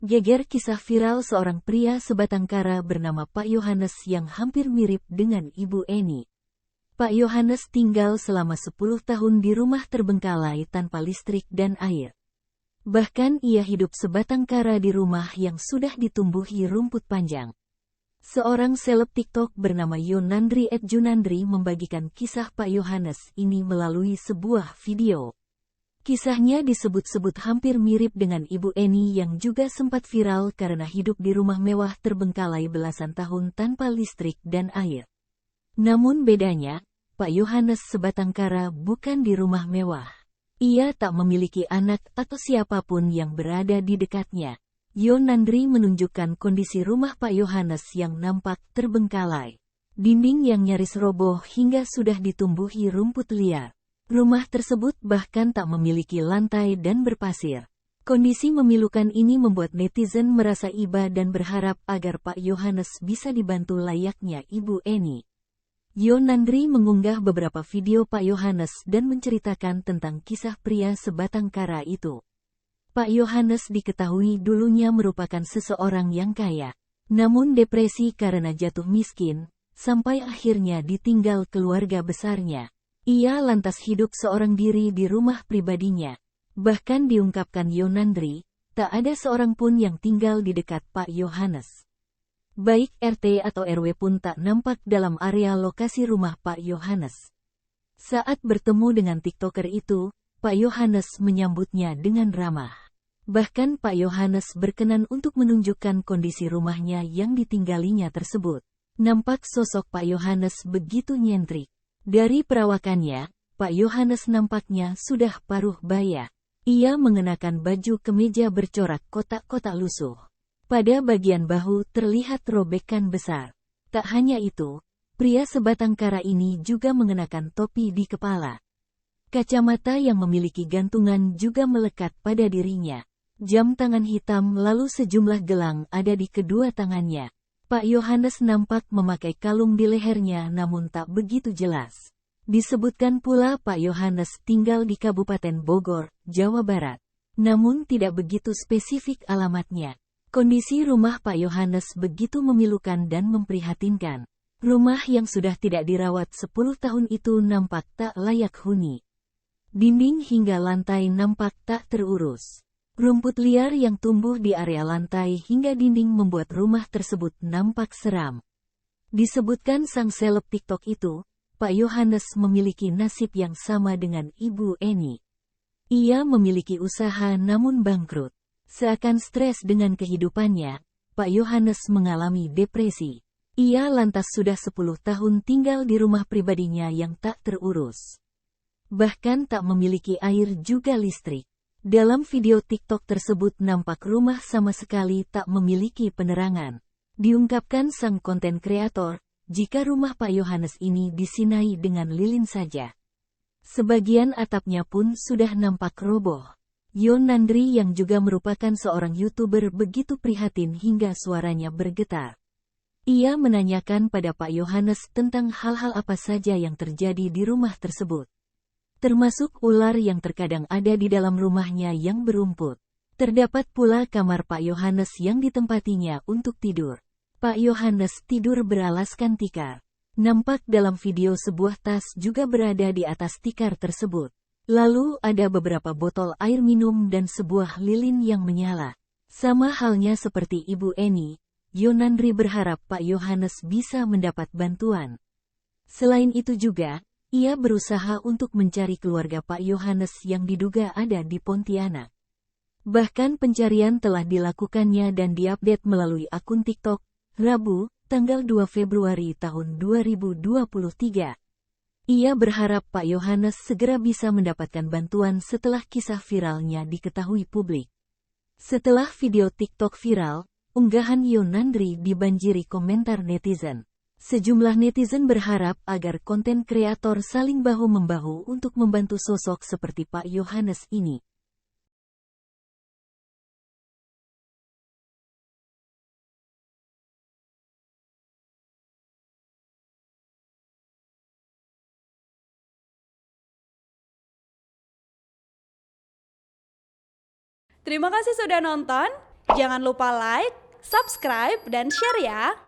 Geger kisah viral seorang pria sebatang kara bernama Pak Yohanes yang hampir mirip dengan Ibu Eni. Pak Yohanes tinggal selama 10 tahun di rumah terbengkalai tanpa listrik dan air. Bahkan ia hidup sebatang kara di rumah yang sudah ditumbuhi rumput panjang. Seorang seleb TikTok bernama Yonandri @Junandri membagikan kisah Pak Yohanes ini melalui sebuah video. Kisahnya disebut-sebut hampir mirip dengan Ibu Eni yang juga sempat viral karena hidup di rumah mewah terbengkalai belasan tahun tanpa listrik dan air. Namun bedanya, Pak Yohanes sebatang kara bukan di rumah mewah. Ia tak memiliki anak atau siapapun yang berada di dekatnya. Yonandri menunjukkan kondisi rumah Pak Yohanes yang nampak terbengkalai. Dinding yang nyaris roboh hingga sudah ditumbuhi rumput liar. Rumah tersebut bahkan tak memiliki lantai dan berpasir. Kondisi memilukan ini membuat netizen merasa iba dan berharap agar Pak Yohanes bisa dibantu layaknya Ibu Eni. Yonandri mengunggah beberapa video Pak Yohanes dan menceritakan tentang kisah pria sebatang kara itu. Pak Yohanes diketahui dulunya merupakan seseorang yang kaya, namun depresi karena jatuh miskin, sampai akhirnya ditinggal keluarga besarnya. Ia lantas hidup seorang diri di rumah pribadinya. Bahkan diungkapkan Yonandri, tak ada seorang pun yang tinggal di dekat Pak Yohanes. Baik RT atau RW pun tak nampak dalam area lokasi rumah Pak Yohanes. Saat bertemu dengan TikToker itu, Pak Yohanes menyambutnya dengan ramah. Bahkan Pak Yohanes berkenan untuk menunjukkan kondisi rumahnya yang ditinggalinya tersebut. Nampak sosok Pak Yohanes begitu nyentrik. Dari perawakannya, Pak Yohanes nampaknya sudah paruh baya. Ia mengenakan baju kemeja bercorak kotak-kotak lusuh. Pada bagian bahu terlihat robekan besar. Tak hanya itu, pria sebatang kara ini juga mengenakan topi di kepala. Kacamata yang memiliki gantungan juga melekat pada dirinya. Jam tangan hitam lalu sejumlah gelang ada di kedua tangannya. Pak Yohanes nampak memakai kalung di lehernya namun tak begitu jelas. Disebutkan pula Pak Yohanes tinggal di Kabupaten Bogor, Jawa Barat. Namun tidak begitu spesifik alamatnya. Kondisi rumah Pak Yohanes begitu memilukan dan memprihatinkan. Rumah yang sudah tidak dirawat 10 tahun itu nampak tak layak huni. Dinding hingga lantai nampak tak terurus. Rumput liar yang tumbuh di area lantai hingga dinding membuat rumah tersebut nampak seram. Disebutkan sang seleb TikTok itu, Pak Yohanes memiliki nasib yang sama dengan Ibu Eni. Ia memiliki usaha namun bangkrut. Seakan stres dengan kehidupannya, Pak Yohanes mengalami depresi. Ia lantas sudah 10 tahun tinggal di rumah pribadinya yang tak terurus. Bahkan tak memiliki air juga listrik. Dalam video TikTok tersebut nampak rumah sama sekali tak memiliki penerangan. Diungkapkan sang konten kreator, jika rumah Pak Yohanes ini disinai dengan lilin saja. Sebagian atapnya pun sudah nampak roboh. Yonandri yang juga merupakan seorang YouTuber begitu prihatin hingga suaranya bergetar. Ia menanyakan pada Pak Yohanes tentang hal-hal apa saja yang terjadi di rumah tersebut. Termasuk ular yang terkadang ada di dalam rumahnya yang berumput. Terdapat pula kamar Pak Yohanes yang ditempatinya untuk tidur. Pak Yohanes tidur beralaskan tikar. Nampak dalam video sebuah tas juga berada di atas tikar tersebut. Lalu ada beberapa botol air minum dan sebuah lilin yang menyala. Sama halnya seperti Ibu Eni, Yonandri berharap Pak Yohanes bisa mendapat bantuan. Selain itu juga, ia berusaha untuk mencari keluarga Pak Yohanes yang diduga ada di Pontianak. Bahkan pencarian telah dilakukannya dan diupdate melalui akun TikTok, Rabu, tanggal 2 Februari tahun 2023. Ia berharap Pak Yohanes segera bisa mendapatkan bantuan setelah kisah viralnya diketahui publik. Setelah video TikTok viral, unggahan Yonandri dibanjiri komentar netizen. Sejumlah netizen berharap agar konten kreator saling bahu-membahu untuk membantu sosok seperti Pak Yohanes ini. Terima kasih sudah nonton. Jangan lupa like, subscribe, dan share ya.